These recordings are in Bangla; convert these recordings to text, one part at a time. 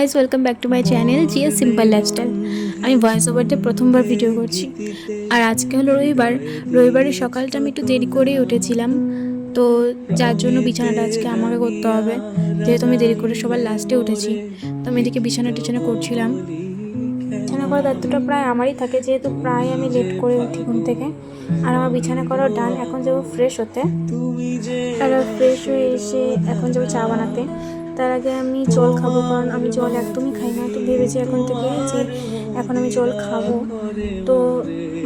Guys, welcome back to my channel GS simple lifestyle. আমি ভয়েস ওভারতে প্রথমবার ভিডিও করছি। আর আজকে হলো রবিবারের সকালটা আমি একটু দেরি করেই উঠেছিলাম, তো যার জন্য বিছানাটা আজকে আমাকে করতে হবে, যেহেতু আমি দেরি করে সবার লাস্টে উঠেছি। তো আমি এদিকে বিছানা টিছানা করছিলাম। বিছানা করার দায়িত্বটা প্রায় আমারই থাকে, যেহেতু প্রায় আমি লেট করে উঠি ঘুম থেকে। আর আমার বিছানা করাও ডান। এখন যাবো ফ্রেশ হতে। আর ফ্রেশ হয়ে এসে এখন যাবো চা বানাতে। তার আগে আমি জল খাবো, কারণ আমি জল একদমই খাই না। তো ভেবেছি এখন থেকে যে এখন আমি জল খাবো। তো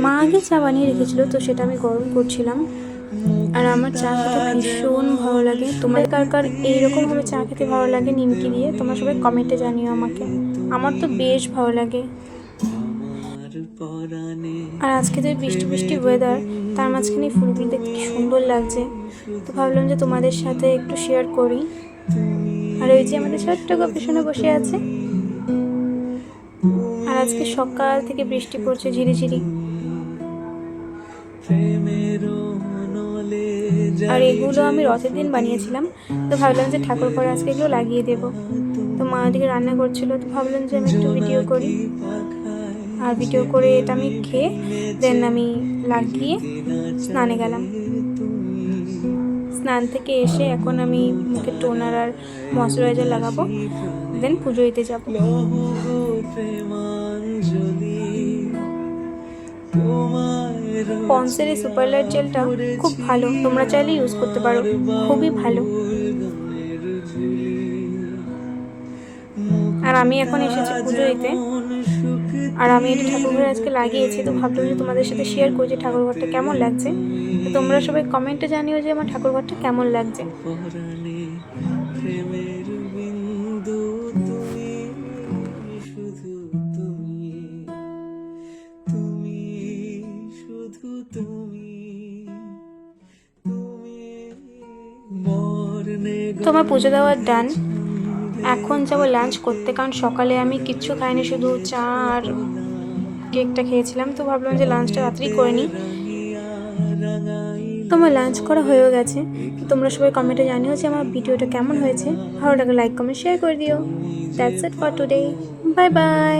মা আগে চা বানিয়ে রেখেছিল, তো সেটা আমি গরম করছিলাম। আর আমার চা খেতে ভীষণ ভালো লাগে। তোমাদের কার কার এইরকমভাবে চা খেতে ভালো লাগে নিমকি দিয়ে, তোমরা সবাই কমেন্টে জানিও আমাকে। আমার তো বেশ ভালো লাগে। আর আজকে তো বৃষ্টি বৃষ্টি ওয়েদার, তার মাঝখানে ফুলগুলো দেখতে কি সুন্দর লাগছে। তো ভাবলাম যে তোমাদের সাথে একটু শেয়ার করি। আর ওই যে আমাদের ছোট্ট গবেষণা বসে আছে। আর আজকে সকাল থেকে বৃষ্টি পড়ছে ঝিরিঝিরি। আর এগুলো আমি রথের দিন বানিয়েছিলাম, তো ভাবলাম যে ঠাকুর ঘরে আজকে এগুলো লাগিয়ে দেব। তো মা ওদিকে রান্না করছিল, তো ভাবলাম যে আমি একটু ভিডিও করি। আর ভিডিও করে এটা আমি খেয়ে দেন আমি লাগিয়ে স্নানে গেলাম। স্নান থেকে এসে এখন আমি মুখে টোনার আর ময়শ্চারাইজার লাগাবো, দেন পুজো দিতে যাবো। পন্সের এই সুপার লাইট জেলটা খুব ভালো, তোমরা চাইলে ইউজ করতে পারো, খুবই ভালো। আর আমি এখন এসেছি পুজো দিতে। আর আমি এটা ঠাকুরঘরে আজকে লাগিয়েছি, তো ভাবলাম যে তোমাদের সাথে শেয়ার করি যে ঠাকুরঘরটা কেমন লাগছে। তো তোমরা সবাই কমেন্টে জানিও যে আমার ঠাকুরঘরটা কেমন লাগছে। তোমার পুজো দেওয়ার ডান। এখন যাবো লাঞ্চ করতে, কারণ সকালে আমি কিচ্ছু খাইনি, শুধু চা আর কেকটা খেয়েছিলাম। তো ভাবলাম যে লাঞ্চটা রাত্রেই করে নিই। তোমার লাঞ্চ করা হয়েও গেছে। তোমরা সবাই কমেন্টে জানিও যে আমার ভিডিওটা কেমন হয়েছে। ভালো লাগে লাইক কমেন্ট শেয়ার করে দিও। That's it for today. Bye bye.